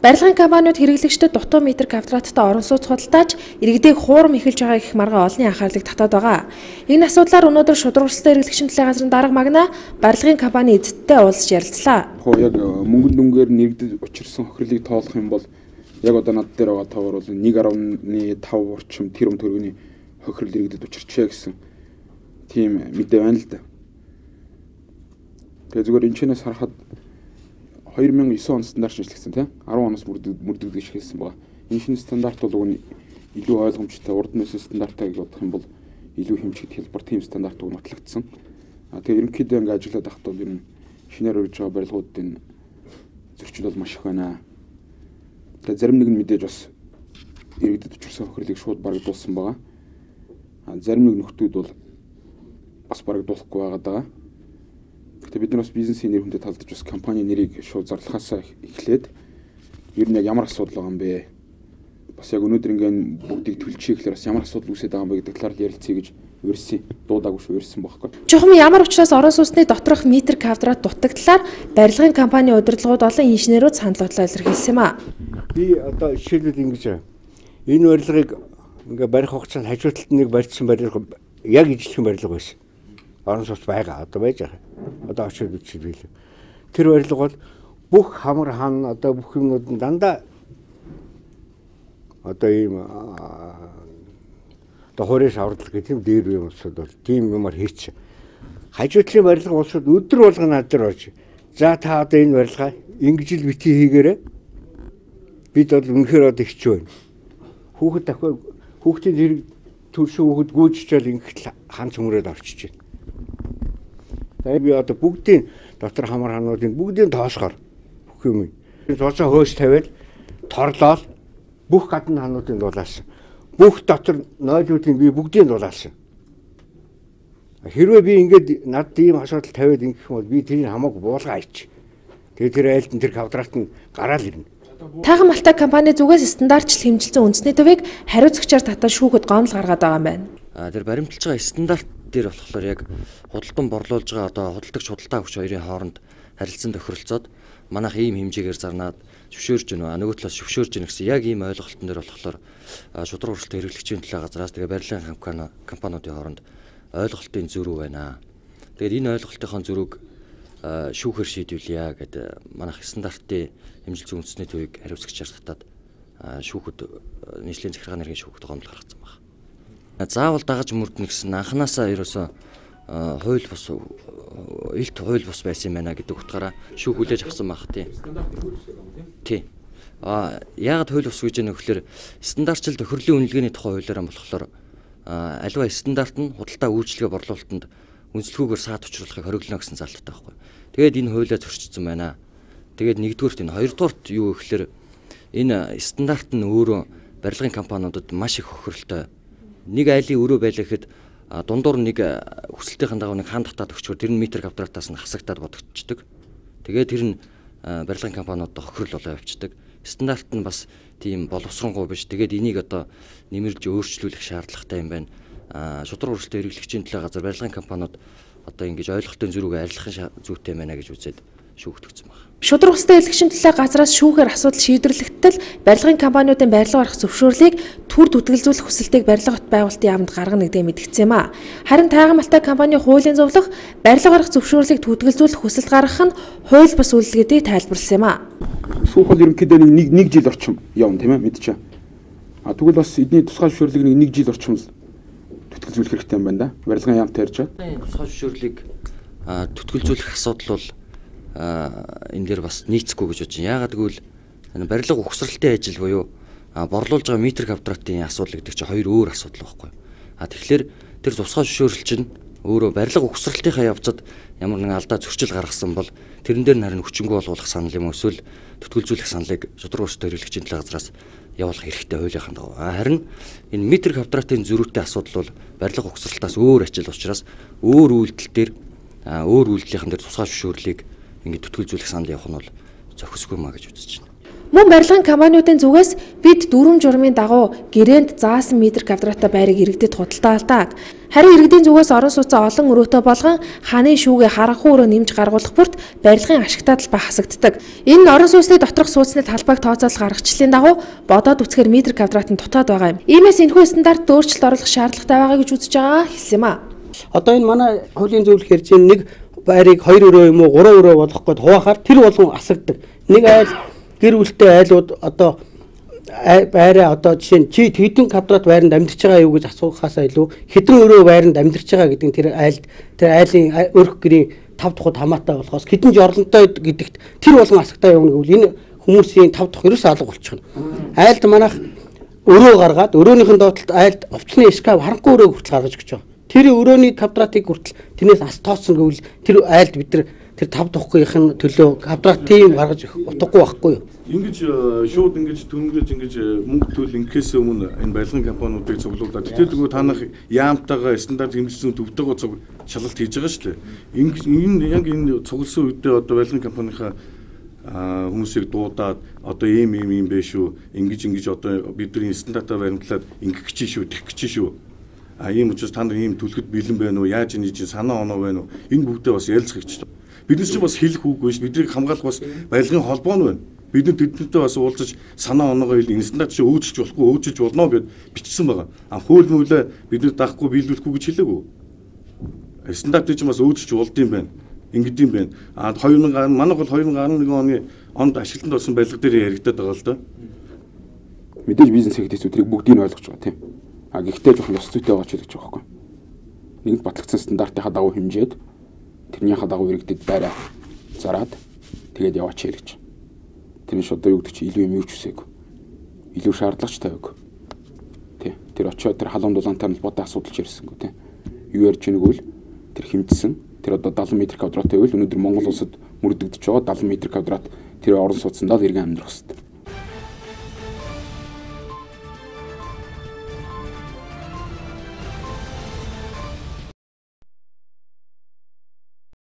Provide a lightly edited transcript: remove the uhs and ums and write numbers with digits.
Барилгын компаниуд хэрэглэгчдэд дутуу метр квадраттай орон сууц худалдааж иргэдийг хуурам эхэлж байгаа гэх маргаа олонний анхаарлыг татаад байгаа. Энэ асуудлаар өнөөдөр шудраг өрсөлдөөн хэрэглэгчийн төлөө газрын дарга Магна барилгын компани эзэдтэй уулзж ярилцлаа. Яг мөнгөн дүнгээр нэрэгдэж учирсан хохирлыг тоолох юм бол яг одоо над дээр байгаа товор бол 1.5 орчим тэрбум төгрөгийн хохирол нэрэгдэж учирчээ гэсэн тийм мэдээ байна л да. Тэгээ зүгээр энэ чэнэс харахад 2009 он стандарт шинжилгэсэн тийм 10 оноос мөрдөгдөж эхэлсэн байгаа. Энэ шинэ стандарт бол үгүй илүү ойлгомжтой урд нөөцийн стандартыг бодох юм бол илүү хэмжигдэх хэлбэр тийм стандарт үг нотлогдсон. Тэгээ ерөнхийдөө ингээд ажиллаад байхад бол ер нь шинээр өргөж байгаа барилгуудын зөрчил бол маш их байна. Тэгээ зарим нэг нь мэдээж бас иргэдэд учирсан хохирлыг шууд барагдуулсан байгаа. Зарим нэг нөхдүүд бол бас барагдуулахгүй байгаа. Гэхдээ бид нар бас бизнесийн нэр хүндэд талдаж бас компани нэрийг шууд зарлахаасаа эхлээд ер нь яг ямар асуудал байгаа юм бэ? Бас яг өнөөдөр ингээд бүгдийг төлчихье гэхээр бас ямар асуудал үүсээд байгаа юм бэ гэдэг талаар ярилцъя гэж урьсан. Дуудаагүй шүү урьсан байхгүй. Чухам ямар учраас орон сууцны доторх метр квадрат дутагдлаар барилгын компани удирдлагууд олон инженерүүд санал бодлоо илэрхийлсэн юм а. Би одоо жишээлбэл ингэж энэ барилгыг ингээ барих хугацаанд хажууталд нэг барьсан барилга яг ижлэхэн барилга байсан. Орон сууц байгаа одоо байж байгаа. Одоо очиод үзчихвэл тэр барилга бол бүх хамар хан одоо бүх юмнууд нь дандаа одоо ийм одоо хуурайш аврал гэх юм дээр юм усуд бол тийм юмар хийч. Хажуутлын барилга улсууд өдөр болгоно над дээр орж. За та одоо энэ барилгаа ингэж л бити хийгээрэй. Бид бол үнэхээр одоо хич байна. Хүүхэд дахиад хүүхдийн зэрэг төршин хүүхэд гүйжчихэл ингээд хан цөмрөөд орчиж байна. Тэгээ би одоо бүгдийн дотор хамар хануудын бүгдийн тоосгоор бүх юм. Зоцоо хөөс тавиад торлоод бүх гадна хануудын дулаасан. Бүх дотор нойлуудын би бүгдийн дулаасан. Хэрвээ би ингээд над ийм асуудал тавиад ингэх юм бол би тэрийг хамаагүй буулгаа ич. Тэгээ тэр айлтан тэр квадрат нь гараал ирнэ. Таахан Малтай компани зүгээс стандартчил хэмжилсэн үндэсний төвийг хариуцагчаар татаж шүүхэд гомдол гаргаад байгаа юм байна. Тэр баримталж байгаа стандарт дээр болохоор яг худалдан борлуулж байгаа одоо худалдагч худалдаа авч хоёрын хооронд харилцан тохиролцоод манайх ийм хэмжээгээр зарнаад зөвшөөрж гэнэ нөгөө талаас зөвшөөрж гэнэ гэсэн яг ийм ойлголтон дээр болохоор шудраг өрсөлдөөн хэрэглэгчийн төлөө газраас тэгээ барилгын компаниудын хооронд ойлголтын зөрүү байна. Тэгээд энэ ойлголтын зөрүүг шүүхээр шийдвүлье гэдэг манайх стандартын хэмжилсэн үндэсний төвийг хариуцагчаар татаад шүүхэд нийслэлийн захиргааны нэрийн шүүхэд гомдол гаргацсан байна. Заавал дагаж мөрднө гэсэн анханасаа ерөөсөө хууль бус илт хууль бус байсан юм байна гэдэг утгаараа шүүх хүлээж авсан байх тий. Яагаад хууль бус гэж яах вэ гэхээр стандартчил тохирлын үнэлгээний тухай хуулиараа болохоор аливаа стандарт нь худалдаа үйлчлэгээ борлуулалтанд үнэлэхүүгээр саад учруулахыг хориглоно гэсэн залттай байхгүй. Тэгээд энэ хуулиа зөрчсөн байна. Тэгээд нэгдүгээрт энэ хоёрдугаарт юу гэхээр энэ стандарт нь өөрөө барилгын компаниудад маш их хохиролтой. Нэг айлын өрөө байлаа гэхэд дундуур нэг хүсэлтийн дагуу нэг хан татаад өгчөөр тэр нь метр квадратаас нь хасагтаад бодогдчихдаг. Тэгээд тэр нь барилгын компаниудад хохирол болоо явцдаг. Стандарт нь бас тийм боловсронгуй биш. Тэгээд энийг одоо нэмэрж өөрчлүүлэх шаардлагатай юм байна. Шудраг өрсөлдөөн хэрэглэгчийн төлөө газар барилгын компаниуд одоо ингэж ойлголтын зөрүүгээ арилгахын зүйтэй байна гэж үзээд шүүхтгцсэн байна. Шудраг өрсөлдөөн хэрэглэгчийн төлөө газраас шүүхээр асуудал шийдвэрлэхдээ барилгын компаниудын барилга барих зөвшөөрлийг төр түтгэлзүүлэх хүсэлтийг барилга бот байгуулалтын яамд гаргана гэдгээ мэдгдсэн юм а. Харин Таахан Малтай компани хуулийн зөвлөх барилга барих зөвшөөрлийг түтгэлзүүлэх хүсэлт гаргах нь хууль бус үйлдэл гэдгийг тайлбарласан юм а. Шүүх бол ерөнхийдөө нэг жил орчим явна тийм ээ мэдчихэ. Тэгвэл бас эдний тусгай зөвшөөрлийг нэг жил орчим түтгэлзүүлэх хэрэгтэй юм байна да. Барилгын яамтай ярьж байгаа. Тусгай зөвшөөрлийг түтгэлзүүлэх асуудал бол энэ дээр бас нийцэхгүй гэж бодож байна. Яагаад гэвэл барилга угсралтын ажил буюу борлуулж байгаа метр квадратын асуудал гэдэг чинь хоёр өөр асуудал байхгүй. Тэгэхээр тэр тусгай зөвшөөрөл чинь өөрөө барилга угсралтынхаа явцад ямар нэгэн алдаа зөрчил гаргасан бол тэрэн дээр харин хүчингү болгох санал юм эсвэл түтгэлзүүлэх саналыг шудраг өрсөлдөөн хэрэглэгчийн төлөө газраас явуулах хэрэгтэй хуулийнхаа дагуу. Харин энэ метр квадратын зөрүүтэй асуудал бол барилга угсралтаас өөр ажил учраас өөр үйлдэл дээр өөр үйлдлийн дээр тусгай зөвшөөрлийг ингээд түтгэлзүүлэх санал явах нь бол зохисгүй маа гэж үзэж байна. Мөн барилгын компаниудын зүгээс бид дүрм журмын дагуу гэрээнд заасан метр квадраттай байрыг иргэдэд худалдаа алдаг. Харин иргэдийн зүгээс орон сууцаа олон өрөөтэй болгон хааны шүүгээ харанхуй өрөө нэмж гаргуулах бүрт барилгын ашигтай талбай хасагддаг. Энэ нь орон сууцны доторх сууцны талбайг тооцоолох аргачлалын дагуу бодоод үцхээр метр квадрат нь дутаад байгаа юм. Иймээс энэхүү стандарт өөрчлөлт оруулах шаардлагатай байгаа гэж үзэж байгаа хэлсэн юм а. Одоо энэ манай хуулийн зөвлөх ярьж байгаа нэг байрыг 2 өрөө юм уу 3 өрөө болгох гээд хуваахаар тэр болгон асагддаг. Нэг айл гэр бүлтэй айлууд одоо байраа одоо жишээ нь чи хэдэн квадрат байранд амьдарч байгаа юу гэж асуухаасаа илүү хэдэн өрөө байранд амьдарч байгаа гэдэг нь тэр айлын өрх гэрийн 5 тухайд хамаатай болохоос хэдэн жорлонтой гэдэгт тэр болгон асагтаа явна гэвэл энэ хүмүүсийн 5 дахь ерөөс алга болчихно. Айлд манайх өрөө гаргаад өрөөнийхэн доотлолт айлд овцны шкаф харанхуй өрөө хүртэл гаргаж өгч байгаа. Тэр өрөөний квадратыг хүртэл тэрнээс ас тооцсон гэвэл тэр айлд бид тэр 5 тухгийнхын төлөө квадрат тийм гаргаж утгагүй байхгүй юу? Ингэж шууд ингэж түнгэж ингэж мөнгө төл ингээсээ өмнө энэ барилгын компаниудыг цуглуулдаг. Тэгтээ та нар яамтайгаа стандарт хэмжсэн төвтэйгөө шалгалт хийж байгаа шүү дээ. Энэ яг энэ цугласан үедээ одоо барилгын компанийнхаа хүмүүсийг дуудаад одоо ийм бэ шүү. Ингэж одоо бидний стандартаар баримтлаад ингэх гэж шүү, тэгэх гэж шүү. Ийм учраас та нар ийм түлхэд бэлэн байна уу? Яаж энэ чинь санаа оноо байна уу? Энэ бүгдээ бас ярилцах хэрэгтэй. Биднес ч бас хэлэх үгүй биш. Биднийг хамгаалах бас барилгын холбоо нь байна. Бид нар тэднэртэй бас уулзаж санаа оноогоо хэл энэ стандарт чи өөрчилж болохгүй өөрчилж болно гэд бичсэн байгаа. Хууль мөлөө бид нар даахгүй биелүүлэхгүй гэж хэлээгүй. Стандартыг ч бас өөрчилж болд юм байна. Ингэдэм байна. 2010 манайх бол 2011 оны онд ашиглалтанд орсон барилга дээр яригадаад байгаа л да. Мэдээж бизнес хийхдээ тэрийг бүгдийг нь ойлгож байгаа тийм. Гэхдээ жоохон ёс зүйтэй байгаа ч гэж байгаа байхгүй. Нэгд батлагдсан стандартынхаа дагуу хэмжээд тэрнийхээ дагуу иргэдэд байраа зараад тэгээд яваач гэж. Тэрний шууд юу гэдэг чи илүү юм юу ч үсэйг. Илүү шаардлагач тавиаг. Тий. Тэр очиод тэр халуун дулаантай холбоотой асуудалч ярьсангүй тий. Юу ярьж ийнэг үл тэр хэмжсэн. Тэр одоо 70 м квадраттай байвал өнөөдөр Монгол улсад мөрдөгдөж байгаа 70 м квадрат тэр орон сууцндаа л иргэн амьдрах хэрэгтэй.